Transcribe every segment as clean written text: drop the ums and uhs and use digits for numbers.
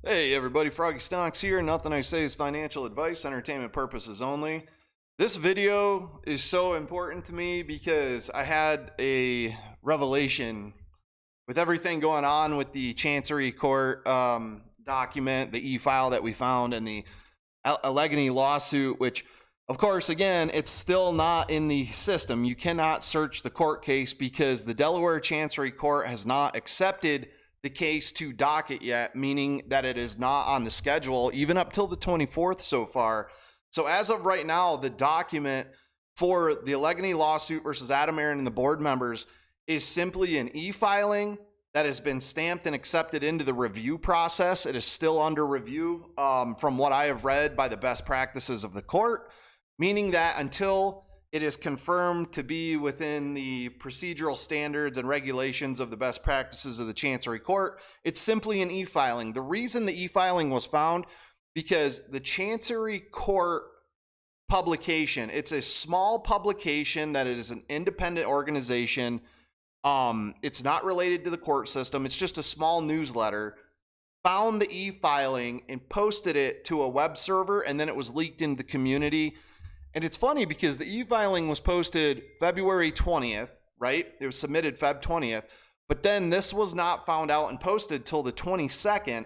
Hey everybody, Froggy Stocks here. Nothing I say is financial advice, entertainment purposes only. This video is so important to me because I had a revelation with everything going on with the Chancery Court document, the e-file that we found, and the Allegany lawsuit, which of course, again, it's still not in the system. You cannot search the court case because the Delaware Chancery Court has not accepted the case to docket yet, meaning that it is not on the schedule even up till the 24th so far. So as of right now, the document for the Allegany lawsuit versus Adam Aaron and the board members is simply an e-filing that has been stamped and accepted into the review process. It is still under review from what I have read by the best practices of the court, meaning that until it is confirmed to be within the procedural standards and regulations of the best practices of the Chancery Court, it's simply an e-filing. The reason the e-filing was found, because the Chancery Court publication, it's a small publication that it is an independent organization. It's not related to the court system. It's just a small newsletter. Found the e-filing and posted it to a web server, and then it was leaked into the community. And it's funny because the e-filing was posted February 20th, right? It was submitted Feb 20th, but then this was not found out and posted till the 22nd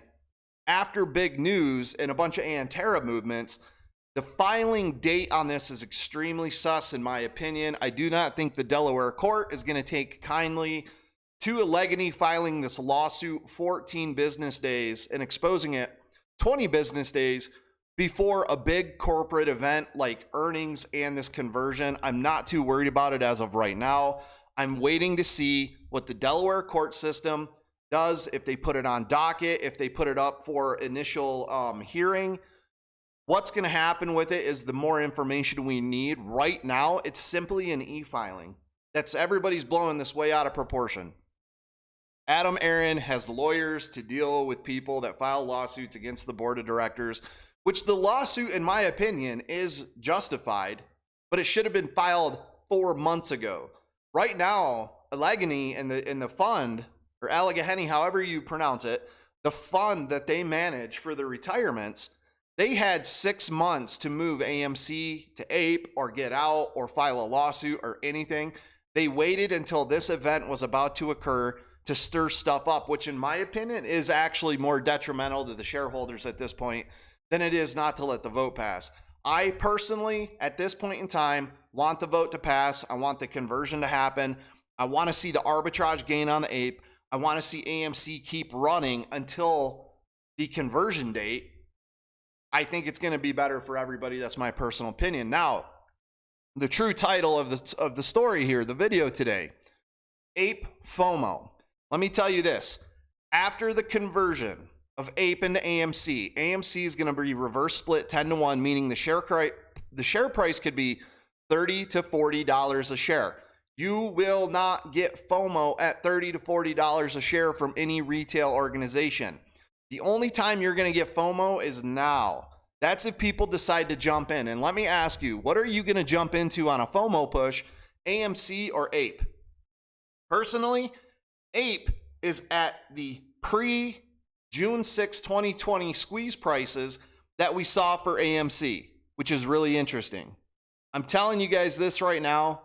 after big news and a bunch of Antera movements. The filing date on this is extremely sus in my opinion. I do not think the Delaware court is going to take kindly to Allegany filing this lawsuit 14 business days and exposing it 20 business days before a big corporate event like earnings and this conversion. I'm not too worried about it as of right now. I'm waiting to see what the Delaware court system does, if they put it on docket, if they put it up for initial hearing. What's going to happen with it is the more information we need. Right now, it's simply an e-filing. Everybody's blowing this way out of proportion. Adam Aaron has lawyers to deal with people that file lawsuits against the board of directors, which the lawsuit, in my opinion, is justified, but it should have been filed 4 months ago. Right now, Allegany and the fund, or Allegany, however you pronounce it, the fund that they manage for the retirements, they had 6 months to move AMC to Ape or get out or file a lawsuit or anything. They waited until this event was about to occur to stir stuff up, which in my opinion is actually more detrimental to the shareholders at this point than it is not to let the vote pass. I personally, at this point in time, want the vote to pass. I want the conversion to happen. I want to see the arbitrage gain on the Ape. I want to see AMC keep running until the conversion date. I think it's going to be better for everybody. That's my personal opinion. Now, the true title of the story here, the video today, Ape FOMO. Let me tell you this. After the conversion of Ape and AMC, AMC is going to be reverse split 10-to-1, meaning the share price could be $30 to $40 a share. You will not get FOMO at $30 to $40 a share from any retail organization. The only time you're going to get FOMO is now. That's if people decide to jump in. And let me ask you, what are you going to jump into on a FOMO push, AMC or Ape? Personally, Ape is at the pre-June 6, 2020 squeeze prices that we saw for AMC, which is really interesting. I'm telling you guys this right now.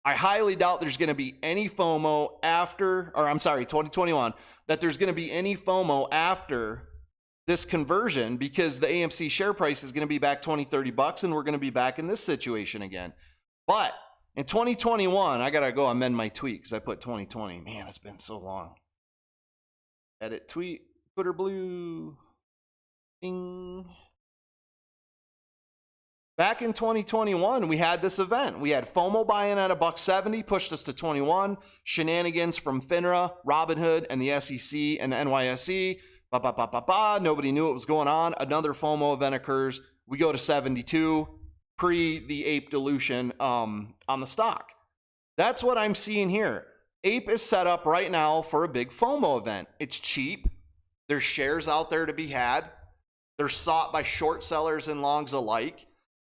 I highly doubt there's going to be any FOMO after, or I'm sorry, 2021, that there's going to be any FOMO after this conversion because the AMC share price is going to be back 20, 30 bucks and we're going to be back in this situation again. But in 2021, I got to go amend my tweet because I put 2020. Man, it's been so long. Edit tweet, Twitter blue, ding. Back in 2021, we had this event. We had FOMO buying at $1.70, pushed us to 21. Shenanigans from FINRA, Robinhood, and the SEC and the NYSE. Nobody knew what was going on. Another FOMO event occurs. We go to 72, pre the Ape dilution on the stock. That's what I'm seeing here. Ape is set up right now for a big FOMO event. It's cheap. There's shares out there to be had. They're sought by short sellers and longs alike.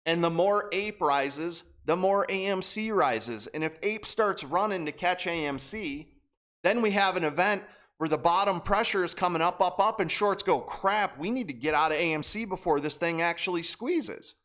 And the more Ape rises, the more AMC rises. And if Ape starts running to catch AMC, then we have an event where the bottom pressure is coming up, up, up, and shorts go, crap, we need to get out of AMC before this thing actually squeezes.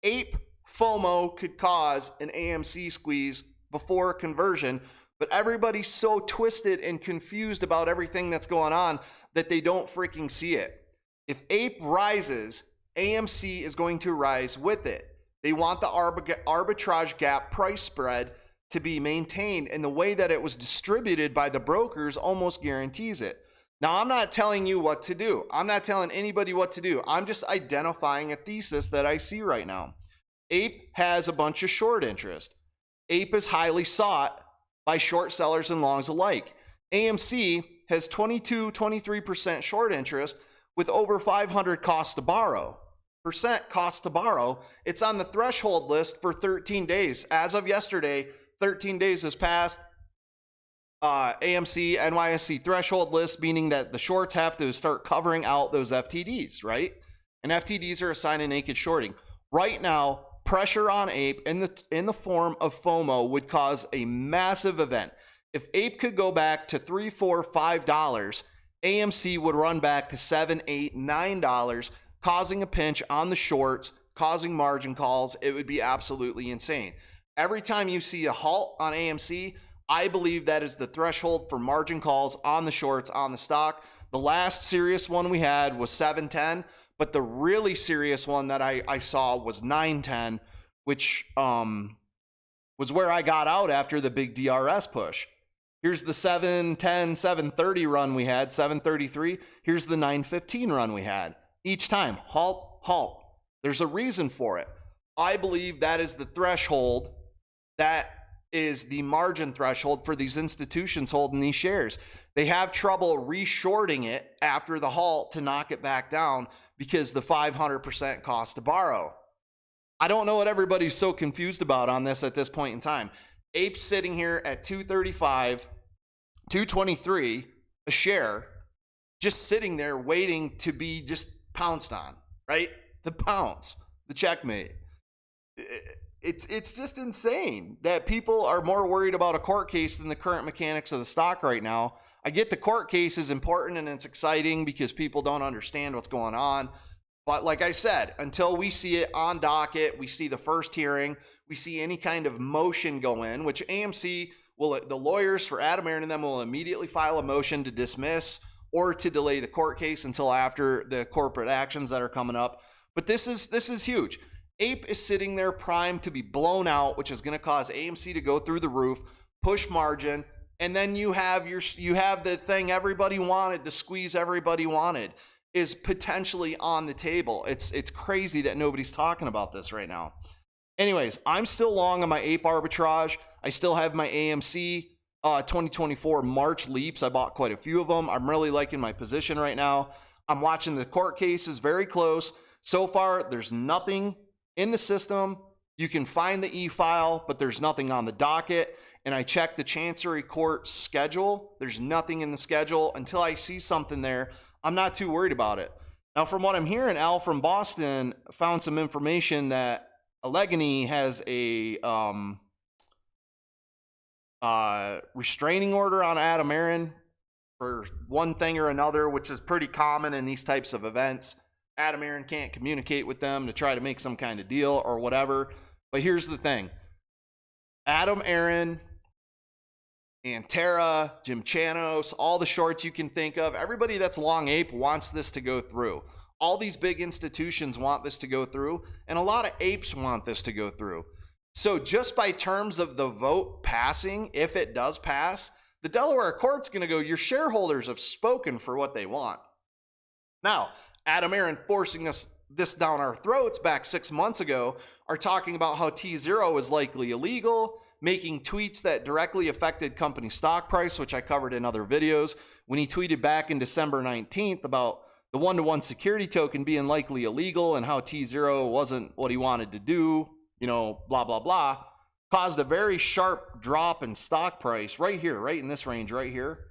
Ape FOMO could cause an AMC squeeze before conversion, but everybody's so twisted and confused about everything that's going on that they don't freaking see it. If Ape rises, AMC is going to rise with it. They want the arbitrage gap price spread to be maintained, and the way that it was distributed by the brokers almost guarantees it. Now, I'm not telling you what to do. I'm not telling anybody what to do. I'm just identifying a thesis that I see right now. Ape has a bunch of short interest. Ape is highly sought by short sellers and longs alike. AMC has 23% short interest with over 500 cost to borrow. Cost to borrow. It's on the threshold list for 13 days. As of yesterday, 13 days has passed. AMC, NYSE threshold list, meaning that the shorts have to start covering out those FTDs, right? And FTDs are a sign of naked shorting. Right now, pressure on Ape in the form of FOMO would cause a massive event. If Ape could go back to $3, $4, $5, AMC would run back to $7, $8, $9, causing a pinch on the shorts, causing margin calls. It would be absolutely insane. Every time you see a halt on AMC, I believe that is the threshold for margin calls on the shorts on the stock. The last serious one we had was 710, but the really serious one that I saw was 910, which was where I got out after the big DRS push. Here's the 710, 730 run we had, 733. Here's the 915 run we had. Each time, halt, halt. There's a reason for it. I believe that is the threshold. That is the margin threshold for these institutions holding these shares. They have trouble reshorting it after the halt to knock it back down because the 500% cost to borrow. I don't know what everybody's so confused about on this at this point in time. Ape's sitting here at 235, 223 a share, just sitting there waiting to be just pounced on, right? The pounce, the checkmate. It's just insane that people are more worried about a court case than the current mechanics of the stock right now. I get the court case is important and it's exciting because people don't understand what's going on. But like I said, until we see it on docket, we see the first hearing, we see any kind of motion go in, which AMC will, the lawyers for Adam Aron and them will immediately file a motion to dismiss or to delay the court case until after the corporate actions that are coming up. But this is huge. Ape is sitting there primed to be blown out, which is going to cause AMC to go through the roof, push margin, and then you have the thing everybody wanted, the squeeze everybody wanted is potentially on the table. It's crazy that nobody's talking about this right now. Anyways, I'm still long on my Ape arbitrage. I still have my AMC 2024 March leaps. I bought quite a few of them. I'm really liking my position right now. I'm watching the court cases very close. So far, there's nothing in the system. You can find the e-file, but there's nothing on the docket. And I checked the Chancery Court schedule. There's nothing in the schedule. Until I see something there, I'm not too worried about it. Now, from what I'm hearing, Al from Boston found some information that Allegany has a restraining order on Adam Aron for one thing or another, which is pretty common in these types of events. Adam Aron can't communicate with them to try to make some kind of deal or whatever. But here's the thing. Adam Aron, Antera, Jim Chanos, all the shorts you can think of, everybody that's long Ape wants this to go through. All these big institutions want this to go through, and a lot of apes want this to go through. So just by terms of the vote passing, if it does pass, the Delaware court's going to go, your shareholders have spoken for what they want. Now, Adam Aron forcing this down our throats back 6 months ago are talking about how T0 is likely illegal, making tweets that directly affected company stock price, which I covered in other videos. When he tweeted back in December 19th about the one-to-one security token being likely illegal and how T0 wasn't what he wanted to do, you know, blah, blah, blah, caused a very sharp drop in stock price right here, right in this range right here.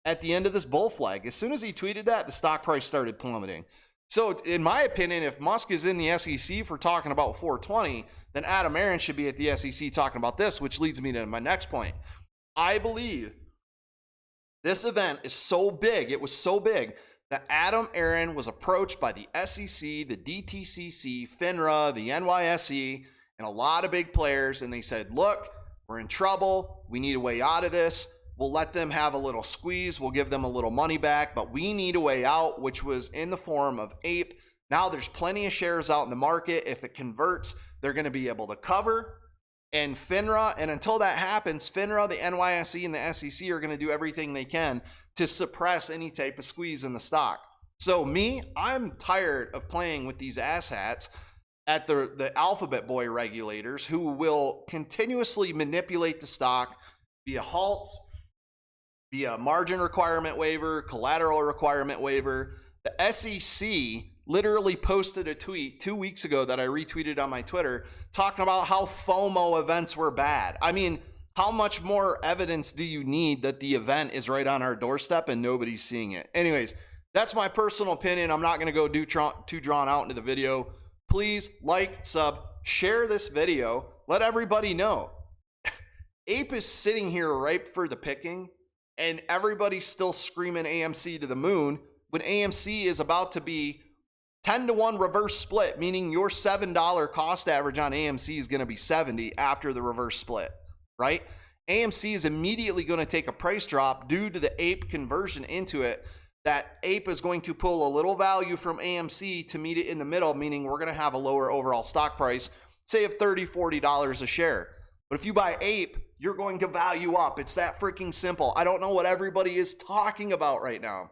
At the end of this bull flag, as soon as he tweeted that, the stock price started plummeting. So in my opinion, if Musk is in the SEC for talking about 420, then Adam Aron should be at the SEC talking about this, which leads me to my next point. I believe This event is so big, it was so big, that Adam Aron was approached by the SEC, the DTCC, FINRA, the NYSE, and a lot of big players, and they said, look, we're in trouble, we need a way out of this, we'll let them have a little squeeze, we'll give them a little money back, but we need a way out, which was in the form of Ape. Now there's plenty of shares out in the market. If it converts, they're going to be able to cover. And FINRA, and until that happens, FINRA, the NYSE, and the SEC are going to do everything they can to suppress any type of squeeze in the stock. So me, I'm tired of playing with these asshats at the alphabet boy regulators who will continuously manipulate the stock via halts, via margin requirement waiver, collateral requirement waiver. The SEC literally posted a tweet 2 weeks ago that I retweeted on my Twitter talking about how FOMO events were bad. I mean, how much more evidence do you need that the event is right on our doorstep and nobody's seeing it? Anyways, that's my personal opinion. I'm not going to go too drawn out into the video. Please like, sub, share this video. Let everybody know. Ape is sitting here ripe for the picking, and everybody's still screaming AMC to the moon when AMC is about to be 10-to-1 reverse split, meaning your $7 cost average on AMC is going to be 70 after the reverse split, right? AMC is immediately going to take a price drop due to the Ape conversion into it. That Ape is going to pull a little value from AMC to meet it in the middle, meaning we're going to have a lower overall stock price, say of $30, $40 a share. But if you buy Ape, you're going to value up. It's that freaking simple. I don't know what everybody is talking about right now.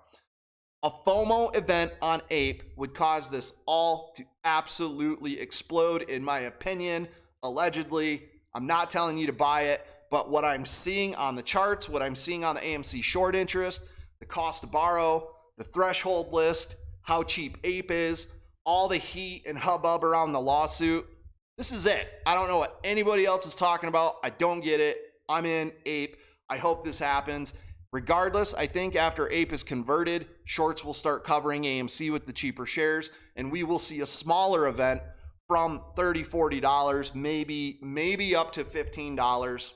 A FOMO event on Ape would cause this all to absolutely explode, in my opinion. Allegedly, I'm not telling you to buy it, but what I'm seeing on the charts, what I'm seeing on the AMC short interest, the cost to borrow, the threshold list, how cheap Ape is, all the heat and hubbub around the lawsuit. This is it. I don't know what anybody else is talking about. I don't get it. I'm in Ape. I hope this happens. Regardless, I think after Ape is converted, shorts will start covering AMC with the cheaper shares, and we will see a smaller event from $30, $40, maybe up to $15,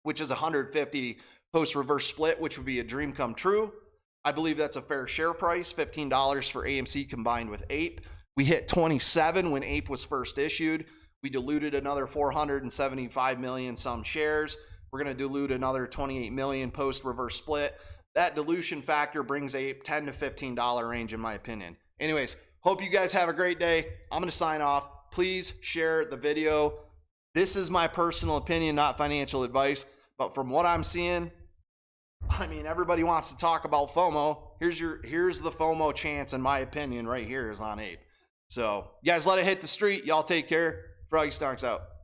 which is $150 post-reverse split, which would be a dream come true. I believe that's a fair share price, $15 for AMC combined with Ape. We hit 27 when Ape was first issued. We diluted another 475 million some shares. We're going to dilute another 28 million post-reverse split. That dilution factor brings Ape $10 to $15 range in my opinion. Anyways, hope you guys have a great day. I'm going to sign off. Please share the video. This is my personal opinion, not financial advice. But from what I'm seeing, I mean, everybody wants to talk about FOMO. Here's the FOMO chance, in my opinion, right here is on Ape. So, you guys let it hit the street. Y'all take care. Froggy Stonks out.